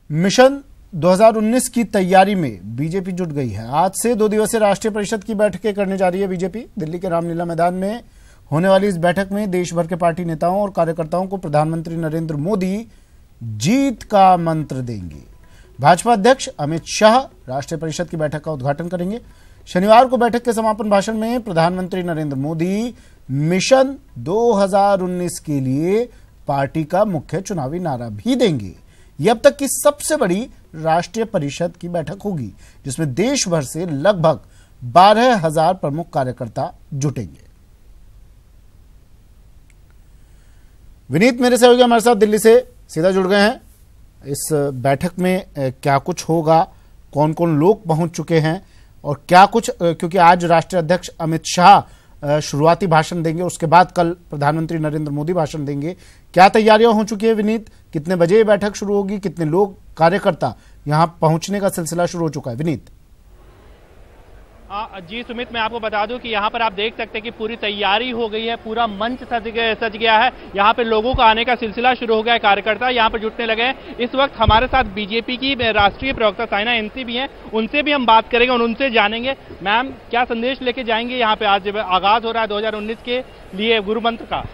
Mission 2019 की तैयारी में बीजेपी जुट गई है। आज से 2 दिवसीय राष्ट्रीय परिषद की बैठकें करने जा रही है बीजेपी। दिल्ली के रामलीला मैदान में होने वाली इस बैठक में देश भर के पार्टी नेताओं और कार्यकर्ताओं को प्रधानमंत्री नरेंद्र मोदी जीत का मंत्र देंगे। भाजपा अध्यक्ष अमित शाह राष्ट्रीय परिषद की बैठक का उद्घाटन करेंगे। शनिवार को बैठक के समापन भाषण में प्रधानमंत्री नरेंद्र मोदी मिशन 2019 के लिए पार्टी का मुख्य चुनावी नारा भी देंगे। यह अब तक की सबसे बड़ी राष्ट्रीय परिषद की बैठक होगी, जिसमें देश भर से लगभग 12,000 प्रमुख कार्यकर्ता जुटेंगे। विनीत मेरे सहयोगी हमारे साथ दिल्ली से सीधा जुड़ गए हैं। इस बैठक में क्या कुछ होगा, कौन कौन लोग पहुंच चुके हैं और क्या कुछ, क्योंकि आज राष्ट्रीय अध्यक्ष अमित शाह शुरुआती भाषण देंगे, उसके बाद कल प्रधानमंत्री नरेंद्र मोदी भाषण देंगे। क्या तैयारियां हो चुकी है विनीत? कितने बजे ये बैठक शुरू होगी? कितने लोग कार्यकर्ता यहां पहुंचने का सिलसिला शुरू हो चुका है विनीत? जी सुमित, मैं आपको बता दूं कि यहाँ पर आप देख सकते हैं कि पूरी तैयारी हो गई है, पूरा मंच सज गया है। यहाँ पे लोगों का आने का सिलसिला शुरू हो गया है, कार्यकर्ता यहाँ पर जुटने लगे हैं। इस वक्त हमारे साथ बीजेपी की राष्ट्रीय प्रवक्ता साइना एनसी भी हैं, उनसे भी हम बात करेंगे और उनसे जानेंगे मैम क्या संदेश लेके जाएंगे यहाँ पे। आज आगाज हो रहा है 2019 के लिए गुरु मंत्र का।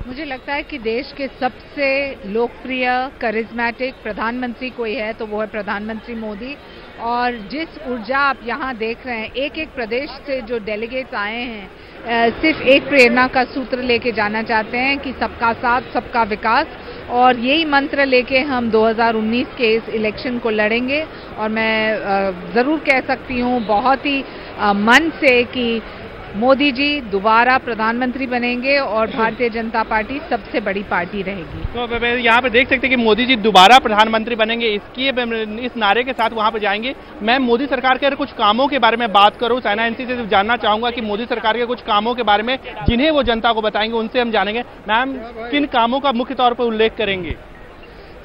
मुझे लगता है कि देश के सबसे लोकप्रिय करिश्मेटिक प्रधानमंत्री कोई है तो वो है प्रधानमंत्री मोदी। और जिस ऊर्जा आप यहाँ देख रहे हैं, एक एक प्रदेश से जो डेलीगेट्स आए हैं, सिर्फ एक प्रेरणा का सूत्र लेके जाना चाहते हैं कि सबका साथ सबका विकास, और यही मंत्र लेके हम 2019 के इस इलेक्शन को लड़ेंगे। और मैं ज़रूर कह सकती हूँ बहुत ही मन से कि मोदी जी दोबारा प्रधानमंत्री बनेंगे और भारतीय जनता पार्टी सबसे बड़ी पार्टी रहेगी। तो यहाँ पे देख सकते हैं कि मोदी जी दोबारा प्रधानमंत्री बनेंगे, इस नारे के साथ वहाँ पे जाएंगे। मैं मोदी सरकार के कुछ कामों के बारे में बात करूँ, साइना एनसी से जानना चाहूंगा कि मोदी सरकार के कुछ कामों के बारे में जिन्हें वो जनता को बताएंगे, उनसे हम जानेंगे। मैम किन कामों का मुख्य तौर पर उल्लेख करेंगे?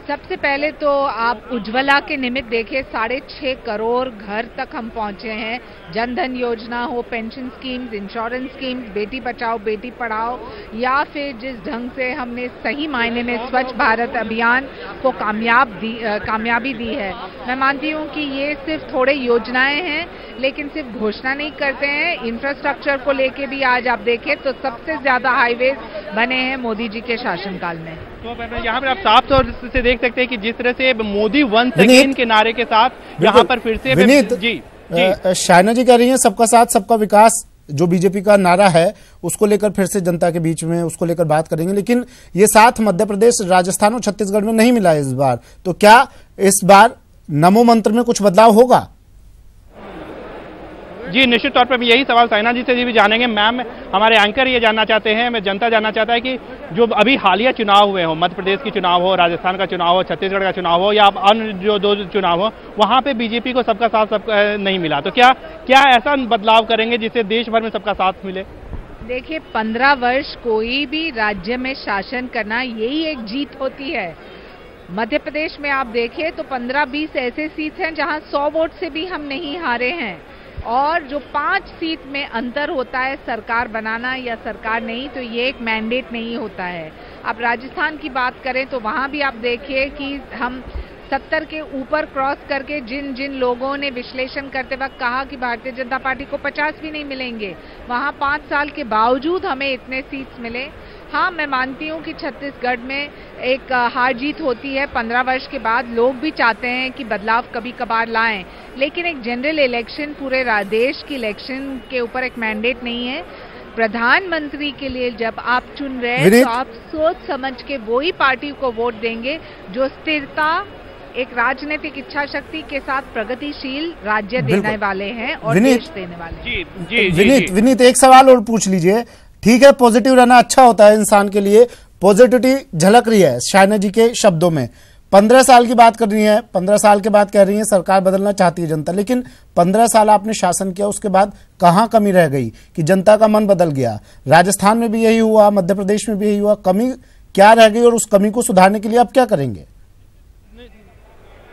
सबसे पहले तो आप उज्ज्वला के निमित्त देखिए, 6.5 करोड़ घर तक हम पहुंचे हैं। जन धन योजना हो, pension schemes, insurance schemes, Beti Bachao Beti Padhao, या फिर जिस ढंग से हमने सही मायने में स्वच्छ भारत अभियान को कामयाबी दी है। मैं मानती हूं कि ये सिर्फ थोड़े योजनाएं हैं, लेकिन सिर्फ घोषणा नहीं करते हैं। इंफ्रास्ट्रक्चर को लेके भी आज आप देखें तो सबसे ज्यादा हाईवेज बने हैं मोदी जी के शासनकाल में। तो यहाँ पर आप साफ तौर से देख सकते हैं कि जिस तरह से मोदी वंस अगेन के नारे के साथ यहाँ पर फिर से जी शाइना जी कह रही हैं सबका साथ सबका विकास, जो बीजेपी का नारा है उसको लेकर फिर से जनता के बीच में उसको लेकर बात करेंगे। लेकिन ये साथ मध्य प्रदेश, राजस्थान और छत्तीसगढ़ में नहीं मिला इस बार, तो क्या इस बार नमो मंत्र में कुछ बदलाव होगा? जी निश्चित तौर पर यही सवाल साइना जी से भी जानेंगे। मैम हमारे एंकर ये जानना चाहते हैं, मैं जनता जानना चाहता है कि जो अभी हालिया चुनाव हुए हो, मध्य प्रदेश की चुनाव हो, राजस्थान का चुनाव हो, छत्तीसगढ़ का चुनाव हो, या अन्य जो 2 चुनाव हो, वहां पे बीजेपी को सबका साथ सबका नहीं मिला, तो क्या ऐसा बदलाव करेंगे जिससे देश भर में सबका साथ मिले? देखिए 15 वर्ष कोई भी राज्य में शासन करना, यही एक जीत होती है। मध्य प्रदेश में आप देखिए तो 15-20 ऐसे सीट हैं जहां 100 वोट से भी हम नहीं हारे हैं, और जो 5 सीट में अंतर होता है सरकार बनाना या सरकार नहीं, तो ये एक मैंडेट नहीं होता है। अब राजस्थान की बात करें तो वहां भी आप देखिए कि हम 70 के ऊपर क्रॉस करके जिन लोगों ने विश्लेषण करते वक्त कहा कि भारतीय जनता पार्टी को 50 भी नहीं मिलेंगे, वहां 5 साल के बावजूद हमें इतने सीट्स मिले। हाँ, मैं मानती हूँ कि छत्तीसगढ़ में एक हार जीत होती है 15 वर्ष के बाद। लोग भी चाहते हैं कि बदलाव कभी कभार लाएं, लेकिन एक जनरल इलेक्शन, पूरे देश की इलेक्शन के ऊपर एक मैंडेट नहीं है। प्रधानमंत्री के लिए जब आप चुन रहे हैं तो आप सोच समझ के वो ही पार्टी को वोट देंगे जो स्थिरता, एक राजनीतिक इच्छा शक्ति के साथ प्रगतिशील राज्य देने वाले हैं और देश देने वाले हैं। विनीत एक सवाल और पूछ लीजिए। ठीक है, पॉजिटिव रहना अच्छा होता है इंसान के लिए, पॉजिटिविटी झलक रही है शाइना जी के शब्दों में। 15 साल की बात कर रही है, 15 साल के बाद कह रही है सरकार बदलना चाहती है जनता, लेकिन 15 साल आपने शासन किया, उसके बाद कहां कमी रह गई कि जनता का मन बदल गया? राजस्थान में भी यही हुआ, मध्य प्रदेश में भी यही हुआ, कमी क्या रह गई और उस कमी को सुधारने के लिए आप क्या करेंगे?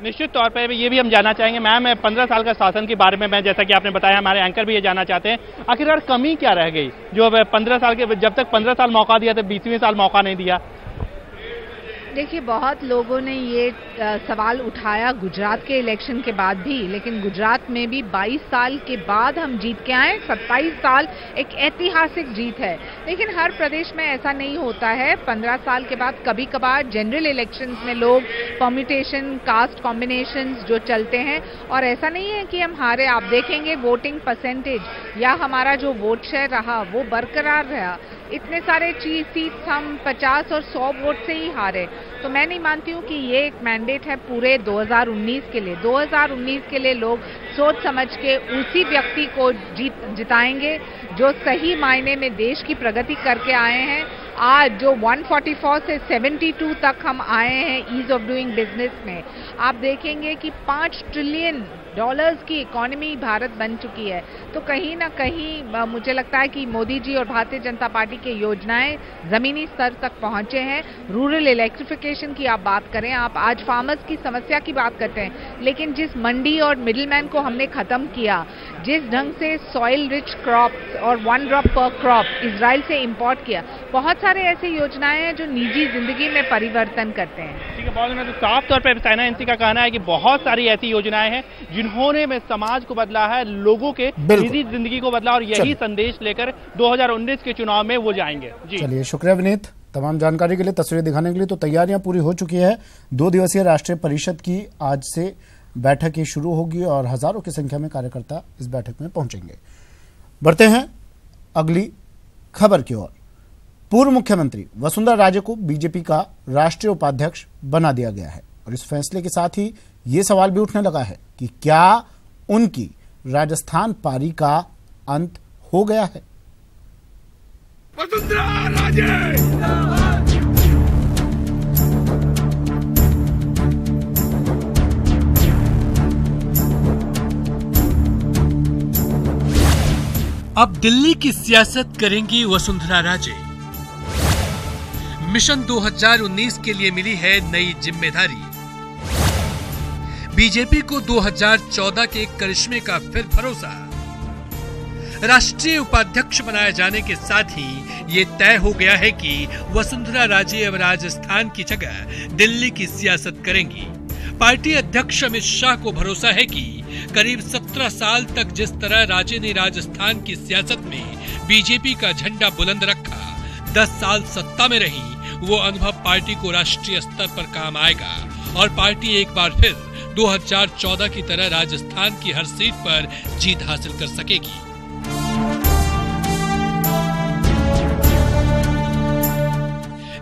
निश्चित तौर पर ये भी हम जानना चाहेंगे। मैम 15 साल का शासन के बारे में, मैं जैसा कि आपने बताया, हमारे एंकर भी ये जानना चाहते हैं आखिरकार कमी क्या रह गई जो 15 साल के, जब तक 15 साल मौका दिया तो 20वें साल मौका नहीं दिया। देखिए, बहुत लोगों ने ये सवाल उठाया गुजरात के इलेक्शन के बाद भी, लेकिन गुजरात में भी 22 साल के बाद हम जीत के आए। 27 साल एक ऐतिहासिक जीत है, लेकिन हर प्रदेश में ऐसा नहीं होता है। 15 साल के बाद कभी कभार जनरल इलेक्शंस में लोग परम्यूटेशन, कास्ट कॉम्बिनेशंस जो चलते हैं, और ऐसा नहीं है कि हम हारे। आप देखेंगे वोटिंग परसेंटेज या हमारा जो वोट शेयर रहा वो बरकरार रहा। इतने सारे सीट्स हम 50 और 100 वोट से ही हारे। तो मैं नहीं मानती हूँ कि ये एक मैंडेट है पूरे 2019 के लिए। 2019 के लिए लोग सोच समझ के उसी व्यक्ति को जिताएंगे जो सही मायने में देश की प्रगति करके आए हैं। आज जो 144 से 72 तक हम आए हैं ईज ऑफ डूइंग बिजनेस में, आप देखेंगे कि $5 ट्रिलियन की इकोनॉमी भारत बन चुकी है। तो कहीं ना कहीं मुझे लगता है कि मोदी जी और भारतीय जनता पार्टी की योजनाएं जमीनी स्तर तक पहुंचे हैं। रूरल इलेक्ट्रिफिकेशन की आप बात करें, आप आज फार्मर्स की समस्या की बात करते हैं, लेकिन जिस मंडी और मिडिलमैन को हमने खत्म किया, जिस ढंग से सॉइल रिच क्रॉप्स और 1 ड्रॉप पर क्रॉप इजराइल से इंपोर्ट किया, बहुत सारे ऐसी योजनाएं हैं जो निजी जिंदगी में परिवर्तन करते हैं। ठीक है, बहुत में तो साफ तौर पर साइना एनसी का कहना है कि बहुत सारी ऐसी योजनाएं हैं जिन्होंने में समाज को बदला है, लोगों के निजी जिंदगी को बदला, और यही संदेश लेकर 2019 के चुनाव में वो जाएंगे। जी चलिए, शुक्रिया विनीत तमाम जानकारी के लिए, तस्वीरें दिखाने के लिए। तो तैयारियां पूरी हो चुकी है। 2 दिवसीय राष्ट्रीय परिषद की आज से बैठक ही शुरू होगी और हजारों की संख्या में कार्यकर्ता इस बैठक में पहुंचेंगे। बढ़ते हैं अगली खबर की ओर। पूर्व मुख्यमंत्री वसुंधरा राजे को बीजेपी का राष्ट्रीय उपाध्यक्ष बना दिया गया है, और इस फैसले के साथ ही ये सवाल भी उठने लगा है कि क्या उनकी राजस्थान पारी का अंत हो गया है। वसुंधरा राजे अब दिल्ली की सियासत करेंगी वसुंधरा राजे। मिशन 2019 के लिए मिली है नई जिम्मेदारी। बीजेपी को 2014 के करिश्मे का फिर भरोसा। राष्ट्रीय उपाध्यक्ष बनाए जाने के साथ ही ये तय हो गया है कि वसुंधरा राजे अब राजस्थान की जगह दिल्ली की सियासत करेंगी। पार्टी अध्यक्ष अमित शाह को भरोसा है कि करीब 17 साल तक जिस तरह राजे ने राजस्थान की सियासत में बीजेपी का झंडा बुलंद रखा, 10 साल सत्ता में रही, वो अनुभव पार्टी को राष्ट्रीय स्तर पर काम आएगा और पार्टी एक बार फिर 2014 की तरह राजस्थान की हर सीट पर जीत हासिल कर सकेगी।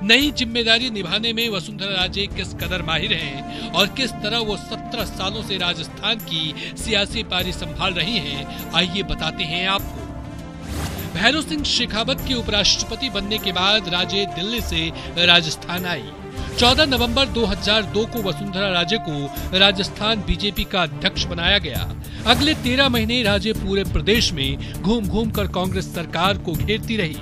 नई जिम्मेदारी निभाने में वसुंधरा राजे किस कदर माहिर हैं और किस तरह वो 17 सालों से राजस्थान की सियासी पारी संभाल रही हैं, आइए बताते हैं आपको। भैरव सिंह शेखावत के उपराष्ट्रपति बनने के बाद राजे दिल्ली से राजस्थान आई। 14 नवंबर 2002 को वसुंधरा राजे को राजस्थान बीजेपी का अध्यक्ष बनाया गया। अगले 13 महीने राजे पूरे प्रदेश में घूम घूम कर कांग्रेस सरकार को घेरती रही।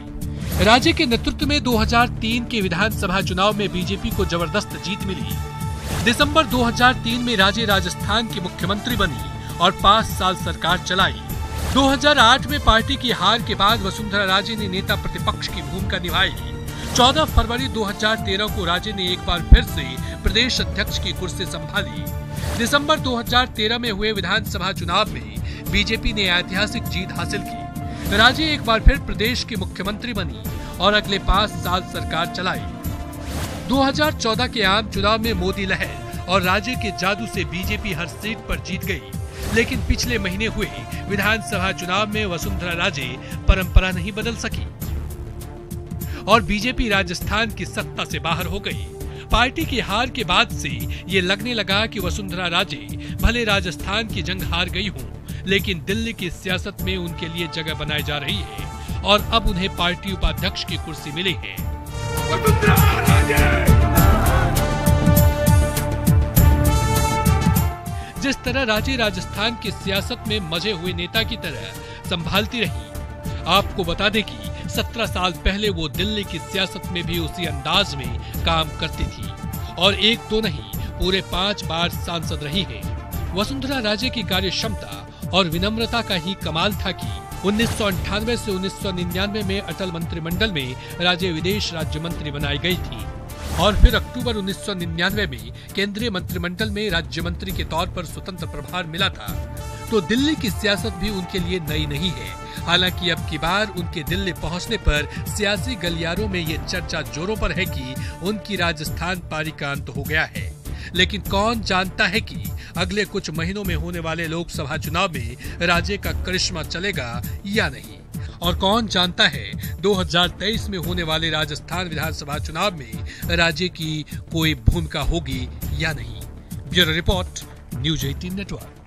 राजे के नेतृत्व में 2003 के विधानसभा चुनाव में बीजेपी को जबरदस्त जीत मिली। दिसंबर 2003 में राजे राजस्थान की मुख्यमंत्री बनी और 5 साल सरकार चलाई। 2008 में पार्टी की हार के बाद वसुंधरा राजे ने नेता प्रतिपक्ष की भूमिका निभाई। 14 फरवरी 2013 को राजे ने एक बार फिर से प्रदेश अध्यक्ष की कुर्सी संभाली। दिसंबर 2013 में हुए विधानसभा चुनाव में बीजेपी ने ऐतिहासिक जीत हासिल की। राजे एक बार फिर प्रदेश की मुख्यमंत्री बनी और अगले 5 साल सरकार चलाई। 2014 के आम चुनाव में मोदी लहर और राजे के जादू से बीजेपी हर सीट पर जीत गई, लेकिन पिछले महीने हुए विधानसभा चुनाव में वसुंधरा राजे परंपरा नहीं बदल सकी और बीजेपी राजस्थान की सत्ता से बाहर हो गई। पार्टी की हार के बाद से ये लगने लगा कि वसुंधरा राजे भले राजस्थान की जंग हार गई हूँ, लेकिन दिल्ली की सियासत में उनके लिए जगह बनाई जा रही है और अब उन्हें पार्टी उपाध्यक्ष की कुर्सी मिली है। जिस तरह राजे राजस्थान की सियासत में मजे हुए नेता की तरह संभालती रही, आपको बता दें कि 17 साल पहले वो दिल्ली की सियासत में भी उसी अंदाज में काम करती थी और एक तो नहीं पूरे 5 बार सांसद रही है। वसुंधरा राजे की कार्य क्षमता और विनम्रता का ही कमाल था कि 1998 से 1999 में अटल मंत्रिमंडल में राजे विदेश राज्य मंत्री बनाई गई थी और फिर अक्टूबर 1999 में केंद्रीय मंत्रिमंडल में राज्य मंत्री के तौर पर स्वतंत्र प्रभार मिला था। तो दिल्ली की सियासत भी उनके लिए नई नहीं है। हालांकि अब की बार उनके दिल्ली पहुंचने पर सियासी गलियारों में ये चर्चा जोरों पर है कि उनकी राजस्थान पारी का अंत हो गया है। लेकिन कौन जानता है कि अगले कुछ महीनों में होने वाले लोकसभा चुनाव में राजे का करिश्मा चलेगा या नहीं, और कौन जानता है 2023 में होने वाले राजस्थान विधानसभा चुनाव में राजे की कोई भूमिका होगी या नहीं। Bureau report, news 18 network.